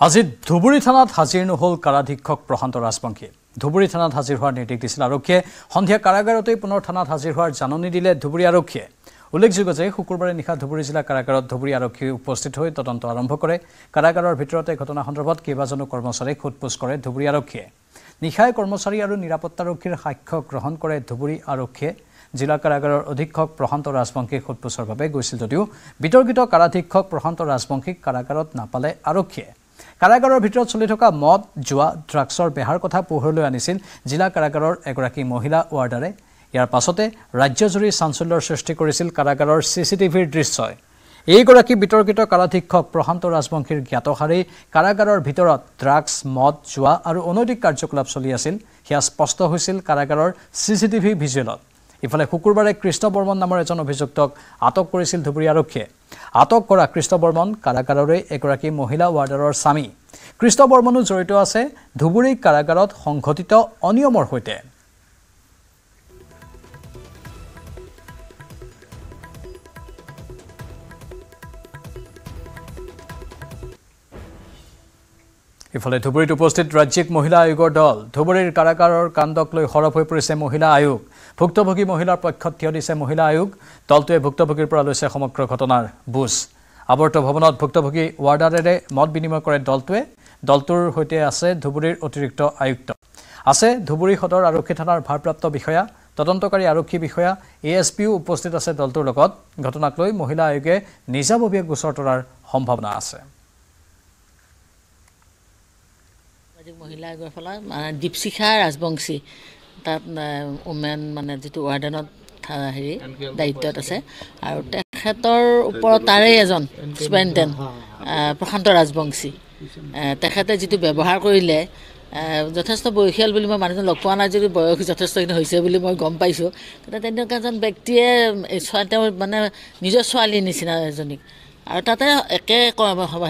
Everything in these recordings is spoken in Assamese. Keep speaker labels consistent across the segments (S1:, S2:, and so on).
S1: আজি ধুবুৰী থানাত হাজিৰ নহল কাৰাধীক্ষক প্ৰশান্ত ৰাজবংশী। ধুবুৰী থানাত হাজিৰ হোৱাৰ নিৰ্দেশ দিছিল আৰক্ষীয়ে। সন্ধিয়া কাৰাগাৰতেই পুনৰ থানাত হাজিৰ হোৱাৰ জাননী দিলে ধুবুৰী আৰক্ষীয়ে। উল্লেখযোগ্য যে শুকুৰবাৰে নিশা ধুবুৰী জিলা কাৰাগাৰত ধুবুৰী আৰক্ষী উপস্থিত হৈ তদন্ত আৰম্ভ কৰে। কাৰাগাৰৰ ভিতৰতে ঘটনা সন্দৰ্ভত কেইবাজনো কৰ্মচাৰীক সোধপোছ কৰে ধুবুৰী আৰক্ষীয়ে। নিশাই কৰ্মচাৰী আৰু নিৰাপত্তাৰক্ষীৰ সাক্ষ্য গ্ৰহণ কৰে ধুবুৰী আৰক্ষীয়ে। জিলা কাৰাগাৰৰ অধীক্ষক প্ৰশান্ত ৰাজবংশীক সোধপোছৰ বাবে গৈছিল যদিও বিতৰ্কিত কাৰাধীক্ষক প্ৰশান্ত ৰাজবংশীক কাৰাগাৰত নাপালে আৰক্ষীয়ে। কাৰাগাৰৰ ভিতৰত চলি থকা মদ জুৱা ড্ৰাগছৰ বেহাৰ কথা পোহৰলৈ আনিছিল জিলা কাৰাগাৰৰ এগৰাকী মহিলা ৱাৰ্ডাৰে। ইয়াৰ পাছতে ৰাজ্যজুৰি চাঞ্চল্যৰ সৃষ্টি কৰিছিল কাৰাগাৰৰ চিচিটিভিৰ দৃশ্যই। এইগৰাকী বিতৰ্কিত কাৰাধীক্ষক প্ৰশান্ত ৰাজবংশীৰ জ্ঞাতসাৰেই কাৰাগাৰৰ ভিতৰত ড্ৰাগছ মদ জুৱা আৰু অনৈতিক কাৰ্যকলাপ চলি আছিল সেয়া স্পষ্ট হৈছিল কাৰাগাৰৰ চিচিটিভি ভিজুৱেলত। ইফালে শুকুৰবাৰে কৃষ্ণ বৰ্মন নামৰ এজন অভিযুক্তক আটক কৰিছিল ধুবুৰী আৰক্ষীয়ে। আটক কৰা কৃষ্ণ বৰ্মন কাৰাগাৰৰে এগৰাকী মহিলা ৱাৰ্ডাৰৰ স্বামী। কৃষ্ণ বৰ্মনো জড়িত আছে ধুবুৰী কাৰাগাৰত সংঘটিত অনিয়মৰ সৈতে। ইফালে ধুবুৰীত উপস্থিত ৰাজ্যিক মহিলা আয়োগৰ দল। ধুবুৰীৰ কাৰাগাৰৰ কাণ্ডক লৈ সৰব হৈ পৰিছে মহিলা আয়োগ। ভুক্তভোগী মহিলাৰ পক্ষত থিয় দিছে মহিলা আয়োগ। দলটোৱে ভুক্তভোগীৰ পৰা লৈছে সমগ্ৰ ঘটনাৰ বুজ। আৱৰ্ত ভৱনত ভুক্তভোগী ৱাৰ্ডাৰেৰে মত বিনিময় কৰে দলটোৱে। দলটোৰ সৈতে আছে ধুবুৰীৰ অতিৰিক্ত আয়ুক্ত, আছে ধুবুৰী সদৰ আৰক্ষী থানাৰ ভাৰপ্ৰাপ্ত বিষয়া, তদন্তকাৰী আৰক্ষী বিষয়া, ASPও উপস্থিত আছে দলটোৰ লগত। ঘটনাক লৈ মহিলা আয়োগে নিজাববীয়া গোচৰ তৰাৰ সম্ভাৱনা আছে।
S2: মহিলা আয়োগৰ ফালে দীপশিখা ৰাজবংশী তাত ওমেন যিটো ৱাৰ্ডেনত দায়িত্বত আছে আৰু তেখেতৰ ওপৰত তাৰে এজন চুপাৰিনটেণ্ট প্ৰশান্ত ৰাজবংশী। তেখেতে যিটো ব্যৱহাৰ কৰিলে যথেষ্ট বয়সীয়াল বুলি মই মানুহজন লগ পোৱা নাই, যদি বয়স যথেষ্টখিনি হৈছে বুলি মই গম পাইছোঁ। তেতিয়া তেনেকুৱা এজন ব্যক্তিয়ে তেওঁৰ নিজৰ ছোৱালীৰ নিচিনা এজনীক আৰু তাতে একে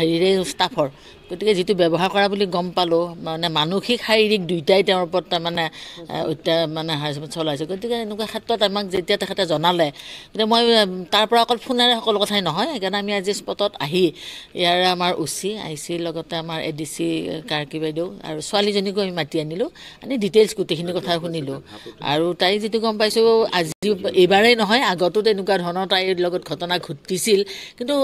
S2: হেৰিৰে ষ্টাফৰ, গতিকে যিটো ব্যৱহাৰ কৰা বুলি গম পালোঁ, মানসিক শাৰীৰিক দুয়োটাই তেওঁৰ ওপৰত হাৰাচমেণ্ট চলাইছে। গতিকে এনেকুৱা ক্ষেত্ৰত আমাক যেতিয়া তেখেতে জনালে, গতিকে মই তাৰ পৰা অকল ফোনেৰে সকলো কথাই নহয়, সেইকাৰণে আমি আজি স্পটত আহি ইয়াৰে আমাৰ ICৰ লগতে আমাৰ ADC কাৰ্কি বাইদেউ আৰু ছোৱালীজনীকো আমি মাতি আনিলোঁ, আনি ডিটেইলছ গোটেইখিনি কথা শুনিলোঁ। আৰু তাই যিটো গম পাইছোঁ আজি এইবাৰেই নহয়, আগতো তেনেকুৱা ধৰণৰ তাইৰ লগত ঘটনা ঘটিছিল, কিন্তু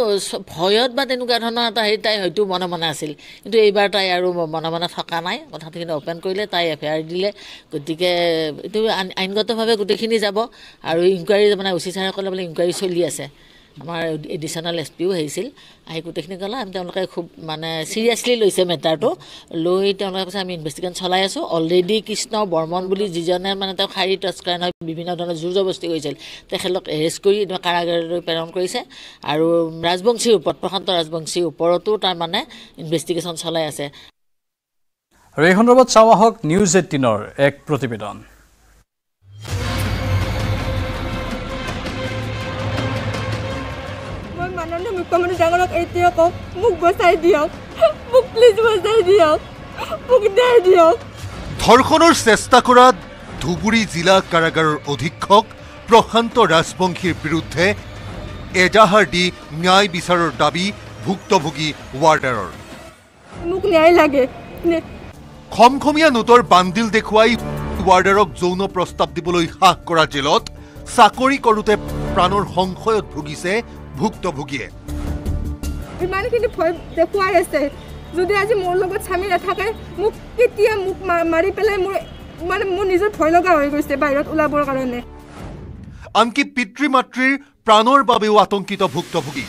S2: ভয়ত বা তেনেকুৱা ধৰণৰ এটা তাই হয়তো মনে মনে আছিল। কিন্তু এইবাৰ তাই আৰু মনে মনে থকা নাই, কথাখিনি অ'পেন কৰিলে, তাই FIR দিলে। গতিকে এইটো আইনগতভাৱে গোটেইখিনি যাব আৰু ইনকুৱাৰী OC ছাৰে ক'লে ইনকুৱাৰী চলি আছে। আমাৰ এডিশ্যনেল SPও আহিছিল, আহি গোটেইখিনি ক'লে। তেওঁলোকে খুব চিৰিয়াছলি লৈছে মেটাৰটো, লৈ তেওঁলোকে কৈছে আমি ইনভেষ্টিগেশ্যন চলাই আছোঁ। অলৰেডি কৃষ্ণ বৰ্মন বুলি যিজনে তেওঁক শাৰীৰিক তস্কৰাই নহয় বিভিন্ন ধৰণৰ জোৰ জবস্তি কৰিছিল, তেখেতক এৰেষ্ট কৰি কাৰাগাৰলৈ প্ৰেৰণ কৰিছে। আৰু ৰাজবংশীৰ ওপৰত, প্ৰশান্ত ৰাজবংশীৰ ওপৰতো ইনভেষ্টিগেশ্যন চলাই আছে।
S1: আৰু এই সন্দৰ্ভত চাওঁ আহক নিউজ 18ৰ এক প্ৰতিবেদন।
S3: মাননীয় মুখ্যমন্ত্ৰী ডাঙৰক এইটোৱে কওঁ, মোক বচাই দিয়ক, মোক প্লিজ বচাই দিয়ক, মোক ন্যায় দিয়ক।
S4: ধৰ্ষণৰ চেষ্টা কৰা ধুবুৰী জিলা কাৰাগাৰৰ অধীক্ষক প্ৰশান্ত ৰাজবংশীৰ বিৰুদ্ধে এজাহাৰ দি ন্যায় বিচাৰৰ দাবী ভুক্তভোগী ৱাৰ্ডাৰৰ।
S3: মোক ন্যায় লাগে।
S4: খমখমীয়া নোটৰ বান্দিল দেখুৱাই ৱাৰ্ডাৰক যৌন প্ৰস্তাৱ দিবলৈ সাহ কৰা জেলত চাকৰি কৰোঁতে প্ৰাণৰ সংশয়ত ভুগিছে ভুক্তভোগীয়ে।
S3: ইমানখিনি ভয় দেখুৱাই আছে, যদি আজি মোৰ লগত স্বামী নাথাকে, মোক কেতিয়া মোক মাৰি পেলাই মোৰ নিজৰ ভয় লগা হৈ গৈছে বাহিৰত ওলাবৰ কাৰণে।
S4: আনকি পিতৃ মাতৃৰ প্ৰাণৰ বাবেও আতংকিত ভুক্তভোগী।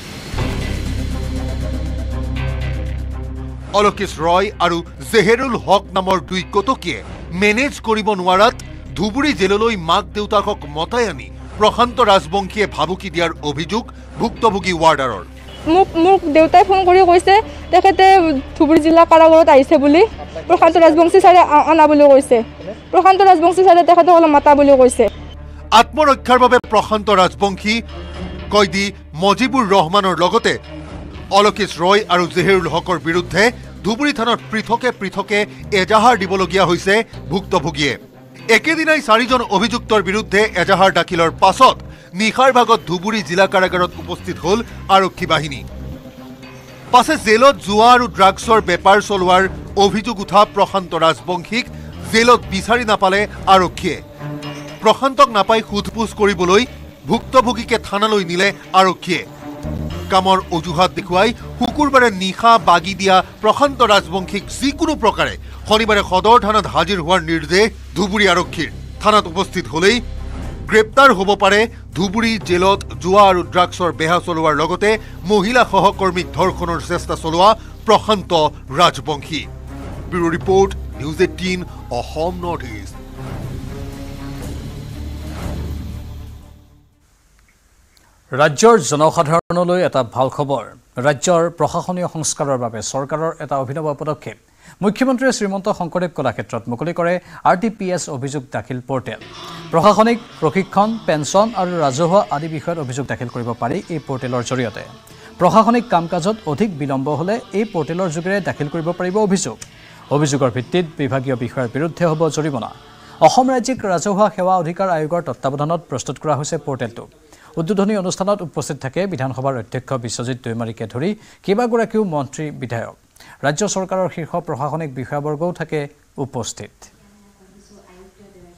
S4: অলকেশ ৰয় আৰু জেহেৰুল হক নামৰ দুই কটকীয়ে মেনেজ কৰিব নোৱাৰাত ধুবুৰী জেললৈ মাক দেউতাকক মতাই আনি প্ৰশান্ত ৰাজবংশীয়ে ভাবুকি দিয়াৰ অভিযোগ ভুক্তভোগী ৱাৰ্ডাৰৰ।
S3: মোক দেউতাই ফোন কৰি কৈছে তেখেতে ধুবুৰী জিলা কাৰাগাৰত আহিছে বুলি, প্ৰশান্ত ৰাজবংশী ছাৰে অনা বুলি কৈছে, প্ৰশান্ত ৰাজবংশী ছাৰে তেখেতক অলপ মাতা বুলি কৈছে।
S4: আত্মৰক্ষাৰ বাবে প্ৰশান্ত ৰাজবংশী কয়দী মজিবুৰ ৰহমানৰ লগতে অলকেশ ৰয় আৰু জেহেৰুল হকৰ বিৰুদ্ধে ধুবুৰী থানাত পৃথকে পৃথকে এজাহাৰ দিবলগীয়া হৈছে ভুক্তভোগীয়ে। একেদিনাই 4জন অভিযুক্তৰ বিৰুদ্ধে এজাহাৰ দাখিলৰ পাছত নিশাৰ ভাগত ধুবুৰী জিলা কাৰাগাৰত উপস্থিত হ'ল আৰক্ষী বাহিনী। পাছে জেলত জুৱা আৰু ড্ৰাগছৰ বেপাৰ চলোৱাৰ অভিযোগ উঠা প্ৰশান্ত ৰাজবংশীক জেলত বিচাৰি নাপালে আৰক্ষীয়ে। প্ৰশান্তক নাপাই সোধপোছ কৰিবলৈ ভুক্তভোগীকে থানালৈ নিলে আৰক্ষীয়ে। কামৰ অজুহাত দেখুৱাই শুকুৰবাৰে নিশা বাগি দিয়া প্ৰশান্ত ৰাজবংশীক যিকোনো প্ৰকাৰে শনিবাৰে সদৰ থানাত হাজিৰ হোৱাৰ নিৰ্দেশ ধুবুৰী আৰক্ষীৰ। থানাত উপস্থিত হলেই গ্ৰেপ্তাৰ হ'ব পাৰে ধুবুৰী জেলত জুৱা আৰু ড্ৰাগছৰ বেহা চলোৱাৰ লগতে মহিলা সহকৰ্মীক ধৰ্ষণৰ চেষ্টা চলোৱা Prashant Rajbongshi. Bureau report, news 18 Assam north east.
S1: ৰাজ্যৰ জনসাধাৰণলৈ এটা ভাল খবৰ। ৰাজ্যৰ প্ৰশাসনীয় সংস্কাৰৰ বাবে চৰকাৰৰ এটা অভিনৱ পদক্ষেপ। মুখ্যমন্ত্ৰীয়ে শ্ৰীমন্ত শংকৰদেৱ কলাক্ষেত্ৰত মুকলি কৰে RTPS অভিযোগ দাখিল পৰ্টেল। প্ৰশাসনিক প্ৰশিক্ষণ, পেঞ্চন আৰু ৰাজহুৱা আদি বিষয়ত অভিযোগ দাখিল কৰিব পাৰি এই পৰ্টেলৰ জৰিয়তে। প্ৰশাসনিক কাম কাজত অধিক বিলম্ব হ'লে এই পৰ্টেলৰ যোগেৰে দাখিল কৰিব পাৰিব অভিযোগ। অভিযোগৰ ভিত্তিত বিভাগীয় বিষয়াৰ বিৰুদ্ধে হ'ব জৰিমনা। অসম ৰাজ্যিক ৰাজহুৱা সেৱা অধিকাৰ আয়োগৰ তত্বাৱধানত প্ৰস্তুত কৰা হৈছে পৰ্টেলটো। উদ্বোধনী অনুষ্ঠানত উপস্থিত থাকে বিধানসভাৰ অধ্যক্ষ বিশ্বজিৎ দৈমাৰীকে ধৰি কেইবাগৰাকীও মন্ত্ৰী, বিধায়ক। ৰাজ্য চৰকাৰৰ শীৰ্ষ প্ৰশাসনিক বিষয়াবৰ্গও থাকে উপস্থিত।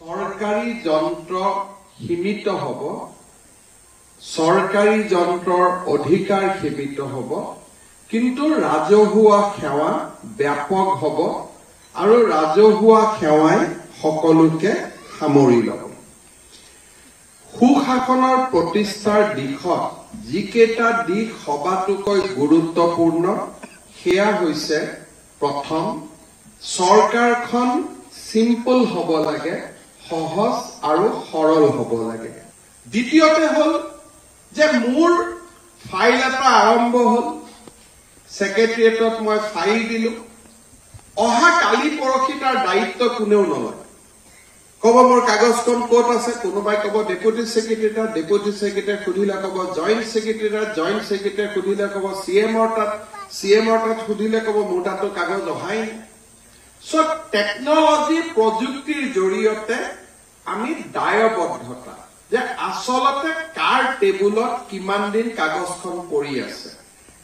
S5: চৰকাৰী যন্ত্ৰ সীমিত হ'ব, চৰকাৰী যন্ত্ৰৰ অধিকাৰ সীমিত হ'ব, কিন্তু ৰাজহুৱা সেৱা ব্যাপক হ'ব আৰু ৰাজহুৱা সেৱাই সকলোকে সামৰি ল'ব। সুশাসনৰ প্ৰতিষ্ঠাৰ দিশত যিকেইটা দিশ সবাতোকৈ গুৰুত্বপূৰ্ণ সেয়া হৈছে, প্ৰথম, চৰকাৰখন চিম্পল হ'ব লাগে, সহজ আৰু সৰল হ'ব লাগে। দ্বিতীয়তে হ'ল যে মোৰ ফাইল এটা আৰম্ভ হ'ল, ছেক্ৰেটাৰিয়েটত মই ফাইল দিলো, অহা কালি পৰহি তাৰ দায়িত্ব কোনেও নলয়। কব মোৰ কাগজখন ক'ত আছে, কোনোবাই কব ডেপুটি ছেক্ৰেটাৰী, ডেপুটি ছেক্ৰেটাৰী সুধিলে কব জইণ্ট ছেক্ৰেটাৰী, জইণ্ট ছেক্ৰেটাৰী সুধিলে কব CMৰ তাত, CMৰ তাত সুধিলে কব মোৰ তাতো কাগজ অহাই নাই। চ' টেকনলজি প্ৰযুক্তিৰ জৰিয়তে আমি দায়বদ্ধতা যে আচলতে কাৰ টেবুলত কিমান দিন কাগজখন পৰি আছে,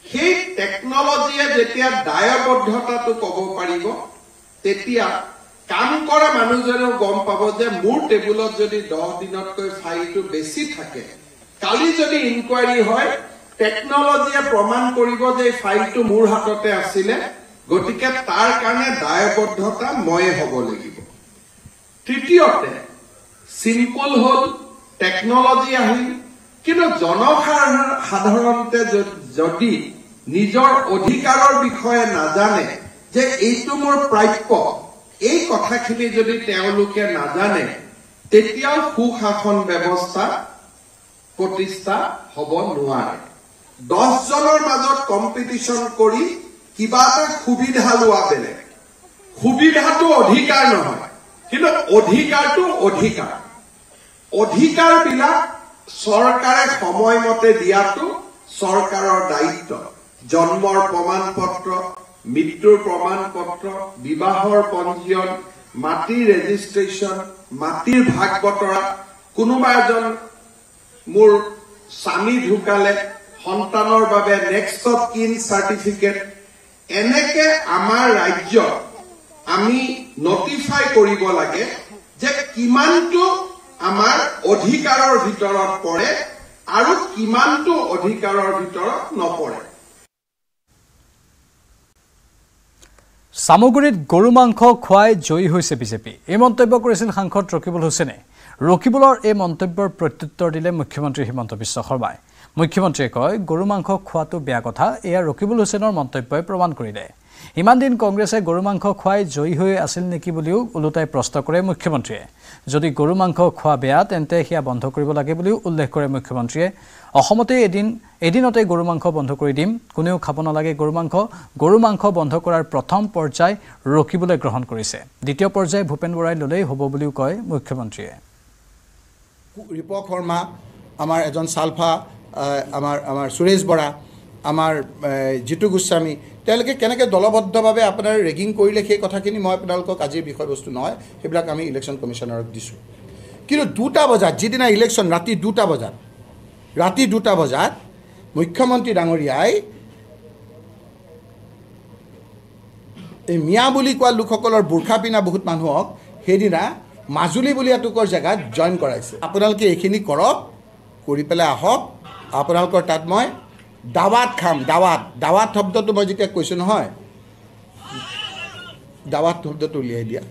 S5: সেই টেকনলজিয়ে যেতিয়া দায়বদ্ধতাটো ক'ব পাৰিব, তেতিয়া কাম কৰা মানুহজনেও গম পাব যে মোৰ টেবুলত যদি 10 দিনতকৈ ফাইলটো বেছি থাকে, কালি যদি ইনকুৱাৰী হয়, টেকনলজিয়ে প্ৰমাণ কৰিব যে ফাইলটো মোৰ হাততে আছিলে, গতিকে তাৰ কাৰণে দায়বদ্ধতা ময়ে হ'ব লাগিব। তৃতীয়তে, চিম্পল হ'ল, টেকনলজি আহিল, কিন্তু জনসাধাৰণতে যদি নিজৰ অধিকাৰৰ বিষয়ে নাজানে, যে এইটো মোৰ প্ৰাপ্য, এই কথাখিনি যদি তেওঁলোকে নাজানে, তেতিয়াও সুশাসন ব্যৱস্থা প্ৰতিষ্ঠা হ'ব নোৱাৰে। 10 জনৰ মাজত কম্পিটিশ্যন কৰি কিবা এটা সুবিধা লোৱা বেলেগ, সুবিধাটো অধিকাৰ নহয়, কিন্তু অধিকাৰটো অধিকাৰ। অধিকাৰবিলাক চৰকাৰে সময়মতে দিয়াটো চৰকাৰৰ দায়িত্ব। জন্মৰ প্ৰমাণ পত্ৰ, মৃত্যুৰ প্ৰমাণ পত্ৰ, বিবাহৰ পঞ্জীয়ন, মাটিৰ ৰেজিষ্ট্ৰেশ্যন, মাটিৰ ভাগ বতৰা, কোনোবা এজন মোৰ স্বামী ঢুকালে, সন্তানৰ বাবে নেক্সট অফ কিন চাৰ্টিফিকেট, এনেকে আমাৰ ৰাজ্যত আমি নটিফাই কৰিব লাগে যে কিমানটো আমাৰ অধিকাৰৰ ভিতৰত পৰে আৰু কিমানটো অধিকাৰৰ ভিতৰত নপৰে।
S1: সামগুৰিত গৰু মাংস খুৱাই জয়ী হৈছে বিজেপি। এই মন্তব্য কৰিছিল সাংসদ ৰকিবুল হুছেইনে। ৰকিবুলৰ এই মন্তব্যৰ প্ৰত্যুত্তৰ দিলে মুখ্যমন্ত্ৰী হিমন্ত বিশ্ব শৰ্মাই। মুখ্যমন্ত্ৰীয়ে কয়, গৰু মাংস খোৱাটো বেয়া কথা, এয়া ৰকিবুল হুছেইনৰ মন্তব্যই প্ৰমাণ কৰিলে। ইমান দিন কংগ্ৰেছে গৰু মাংস খুৱাই জয়ী হৈ আছিল নেকি বুলিও ওলোটাই প্ৰশ্ন কৰে মুখ্যমন্ত্ৰীয়ে। যদি গৰু মাংস খোৱা বেয়া, তেন্তে সেয়া বন্ধ কৰিব লাগে বুলিও উল্লেখ কৰে মুখ্যমন্ত্ৰীয়ে। অসমতে এদিনতে গৰু মাংস বন্ধ কৰি দিম, কোনেও খাব নালাগে গৰু মাংস। গৰু মাংস বন্ধ কৰাৰ প্ৰথম পৰ্যায় ৰকিবুলে গ্ৰহণ কৰিছে, দ্বিতীয় পৰ্যায় ভূপেন বৰাই ল'লেই হ'ব বুলিও কয় মুখ্যমন্ত্ৰীয়ে।
S6: ৰিপক শৰ্মা, আমাৰ এজন চালফা, আমাৰ সুৰেশ বৰা, আমাৰ জিতু গোস্বামী, তেওঁলোকে কেনেকৈ দলবদ্ধভাৱে আপোনাৰ ৰেগিং কৰিলে সেই কথাখিনি মই আপোনালোকক আজিৰ বিষয়বস্তু নহয়, সেইবিলাক আমি ইলেকশ্যন কমিশ্যনাৰক দিছোঁ। কিন্তু 2টা বজাত, যিদিনা ইলেকশ্যন, ৰাতি 2টা বজাত মুখ্যমন্ত্ৰী ডাঙৰীয়াই এই মিয়া বুলি কোৱা লোকসকলৰ বুৰ্খা পিন্ধা বহুত মানুহক সেইদিনা মাজুলী বুলি এটুকুৰ জেগাত জইন কৰাইছে আপোনালোকে এইখিনি কৰক কৰি পেলাই আহক আপোনালোকৰ তাত মই দাৱাত খাম দাৱাত শব্দটো মই যেতিয়া কৈছোঁ নহয় দাৱাত শব্দটো উলিয়াই দিয়া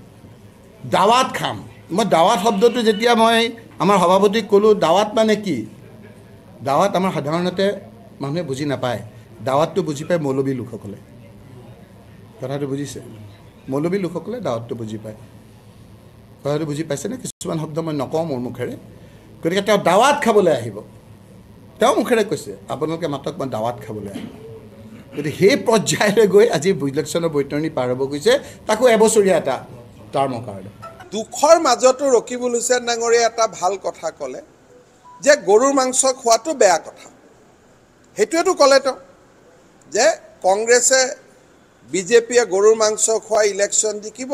S6: দাৱাত খাম মই দাৱাত শব্দটো যেতিয়া মই আমাৰ সভাপতিক ক'লোঁ দাৱাত মানে কি দাৱাত আমাৰ সাধাৰণতে মানুহে বুজি নাপায় দাৱাতটো বুজি পায় মৌলবী লোকসকলে কথাটো বুজিছে মৌলবী লোকসকলে দাৱাতটো বুজি পায় কথাটো বুজি পাইছেনে কিছুমান শব্দ মই নকওঁ মোৰ মুখেৰে গতিকে তেওঁ দাৱাত খাবলৈ আহিব তেওঁ মুখেৰে কৈছে আপোনালোকে মাতক মই দাৱাত খাবলৈ আহিব গতিকে সেই পৰ্যায়লৈ গৈ আজি ইলেকশ্যনৰ বৈতৰণি পাৰ হ'ব গৈছে তাকো এবছৰীয়া এটা টাৰ্মৰ কাৰণে
S5: দুখৰ মাজতো ৰকিবুল হুছেইন ডাঙৰীয়াই এটা ভাল কথা ক'লে যে গৰুৰ মাংস খোৱাটো বেয়া কথা সেইটোৱেতো ক'লে তেওঁ যে কংগ্ৰেছে বিজেপিয়ে গৰুৰ মাংস খুৱাই ইলেকশ্যন জিকিব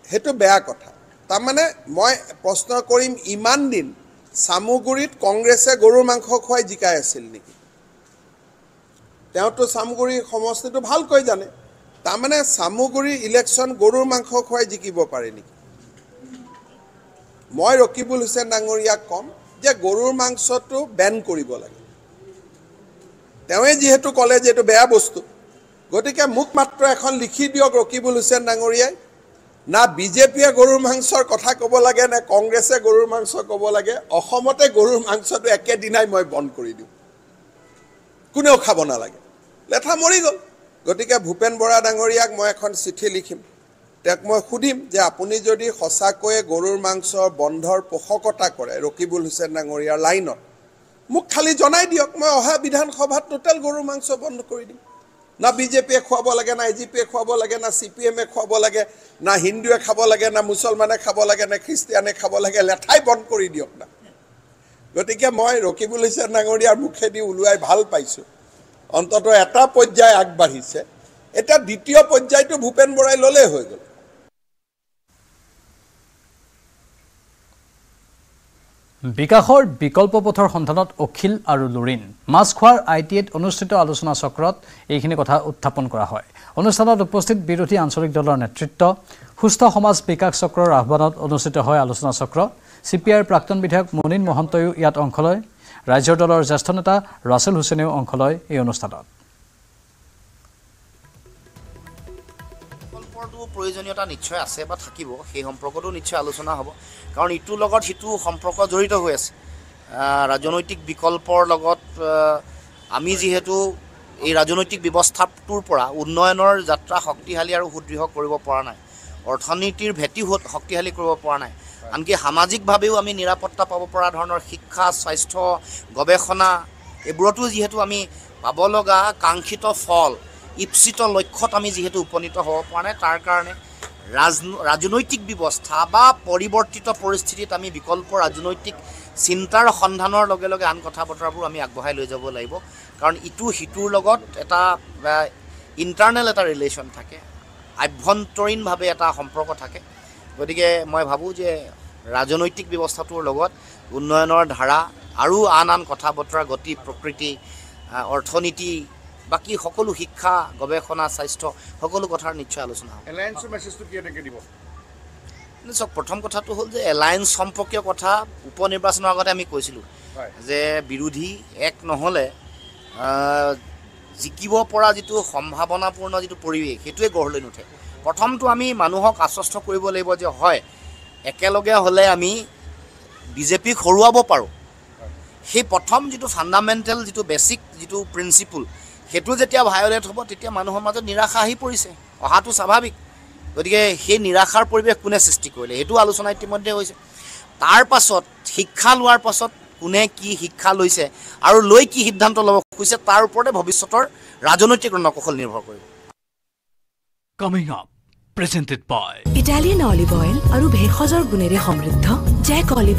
S5: সেইটো বেয়া কথা তাৰমানে মই প্ৰশ্ন কৰিম ইমান দিন চামুগুৰিত কংগ্ৰেছে গৰুৰ মাংস খুৱাই জিকাই আছিল নেকি তেওঁতো চামুগুৰি সমষ্টিটো ভালকৈ জানে তাৰমানে চামুগুৰি ইলেকশ্যন গৰুৰ মাংস খুৱাই জিকিব পাৰে নেকি মই ৰকিবুল হুছেইন ডাঙৰীয়াক ক'ম যে গৰুৰ মাংসটো বেন কৰিব লাগে তেওঁৱে যিহেতু ক'লে যে এইটো বেয়া বস্তু গতিকে মোক মাত্ৰ এখন লিখি দিয়ক ৰকিবুল হুছেইন ডাঙৰীয়াই না বিজেপিয়ে গৰুৰ মাংসৰ কথা ক'ব লাগে নে কংগ্ৰেছে গৰুৰ মাংস ক'ব লাগে অসমতে গৰুৰ মাংসটো একেদিনাই মই বন্ধ কৰি দিওঁ কোনেও খাব নালাগে লেঠা মৰি গ'ল গতিকে ভূপেন বৰা ডাঙৰীয়াক মই এখন চিঠি লিখিম তেওঁক মই সুধিম যে আপুনি যদি সঁচাকৈয়ে গৰুৰ মাংস বন্ধৰ পোষকতা কৰে ৰকিবুল হুছেইন ডাঙৰীয়াৰ লাইনত মোক খালি জনাই দিয়ক মই অহা বিধানসভাত টোটেল গৰুৰ মাংস বন্ধ কৰি দিম না বিজেপিয়ে খুৱাব লাগে না এজিপিয়ে খুৱাব লাগে না CPM-এ খুৱাব লাগে না হিন্দুৱে খাব লাগে না মুছলমানে খাব লাগে না খ্ৰীষ্টিয়ানে খাব লাগে লেঠাই বন্ধ কৰি দিয়ক না গতিকে মই ৰকিবুল হুছেইন ডাঙৰীয়াৰ মুখেদি ওলোৱাই ভাল পাইছোঁ অন্ততঃ এটা পৰ্যায় আগবাঢ়িছে এতিয়া দ্বিতীয় পৰ্যায়টো ভূপেন বৰাই ল'লেই হৈ গ'ল
S1: বিকাশৰ বিকল্প পথৰ সন্ধানত অখিল আৰু লুৰিণ মাছখোৱাৰ ITIত অনুষ্ঠিত আলোচনা চক্ৰত এইখিনি কথা উত্থাপন কৰা হয় অনুষ্ঠানত উপস্থিত বিৰোধী আঞ্চলিক দলৰ নেতৃত্ব সুস্থ সমাজ বিকাশ চক্ৰৰ আহ্বানত অনুষ্ঠিত হয় আলোচনা চক্ৰ CPIৰ প্ৰাক্তন বিধায়ক মুনিন মহন্তয়ো ইয়াত অংশ লয় ৰাজ্যৰ দলৰ জ্যেষ্ঠ নেতা ৰাছেল হুছেইনেও অংশ লয় এই অনুষ্ঠানত
S7: প্ৰয়োজনীয়তা নিশ্চয় আছে বা থাকিব সেই সম্পৰ্কটো নিশ্চয় আলোচনা হ'ব কাৰণ ইটোৰ লগত সিটো সম্পৰ্ক জড়িত হৈ আছে ৰাজনৈতিক বিকল্পৰ লগত আমি যিহেতু এই ৰাজনৈতিক ব্যৱস্থাটোৰ পৰা উন্নয়নৰ যাত্ৰা শক্তিশালী আৰু সুদৃঢ় কৰিব পৰা নাই অৰ্থনীতিৰ ভেটি শক্তিশালী কৰিব পৰা নাই আনকি সামাজিকভাৱেও আমি নিৰাপত্তা পাব পৰা ধৰণৰ শিক্ষা স্বাস্থ্য গৱেষণা এইবোৰতো যিহেতু আমি পাব লগা কাংক্ষিত ফল ইপ্সিত লক্ষ্যত আমি যেহেতু উপনীত হ'ব পৰা নাই তাৰ কাৰণে ৰাজনৈতিক ব্যৱস্থা বা পৰিৱৰ্তিত পৰিস্থিতিত আমি বিকল্প ৰাজনৈতিক চিন্তাৰ সন্ধানৰ লগে লগে আন কথা বতৰাবোৰ আমি আগবঢ়াই লৈ যাব লাগিব কাৰণ ইটো হিটোৰ লগত এটা ইণ্টাৰনেল এটা ৰিলেশ্যন থাকে আভ্যন্তৰীণভাৱে এটা সম্পৰ্ক থাকে গতিকে মই ভাবোঁ যে ৰাজনৈতিক ব্যৱস্থাটোৰ লগত উন্নয়নৰ ধাৰা আৰু আন আন কথা বতৰা গতি প্ৰকৃতি অৰ্থনীতি বাকি সকলো শিক্ষা গৱেষণা স্বাস্থ্য সকলো কথাৰ নিশ্চয় আলোচনা হ'ব
S6: এলায়েন্সৰ মেছেজটো কেনেকৈ দিব
S7: নিশ্চয় প্ৰথম কথাটো হ'ল যে এলায়েন্স সম্পৰ্কীয় কথা উপ নিৰ্বাচনৰ আগতে আমি কৈছিলোঁ যে বিৰোধী এক নহ'লে জিকিব পৰা যিটো সম্ভাৱনাপূৰ্ণ যিটো পৰিৱেশ সেইটোৱে গঢ় লৈ নুঠে প্ৰথমটো আমি মানুহক আশ্বস্ত কৰিব লাগিব যে হয় একেলগে হ'লে আমি বিজেপিক হৰুৱাব পাৰোঁ সেই প্ৰথম যিটো ফাণ্ডামেণ্টেল যিটো বেছিক যিটো প্ৰিন্সিপল সেইটো যেতিয়া ভায়োলেট হ'ব তেতিয়া মানুহৰ মাজত নিৰাশা আহি পৰিছে অহাটো স্বাভাৱিক গতিকে সেই নিৰাশাৰ পৰিৱেশ কোনে সৃষ্টি কৰিলে সেইটো আলোচনা ইতিমধ্যে হৈছে তাৰ পাছত শিক্ষা লোৱাৰ পাছত কোনে কি শিক্ষা লৈছে আৰু লৈ কি সিদ্ধান্ত ল'ব খুজিছে তাৰ ওপৰতে ভৱিষ্যতৰ ৰাজনৈতিক ৰণকৌশল নিৰ্ভৰ কৰিব
S1: Coming up, presented by
S8: Italian olive oil আৰু ভেষজৰ গুণেৰে সমৃদ্ধ জেক অলিভ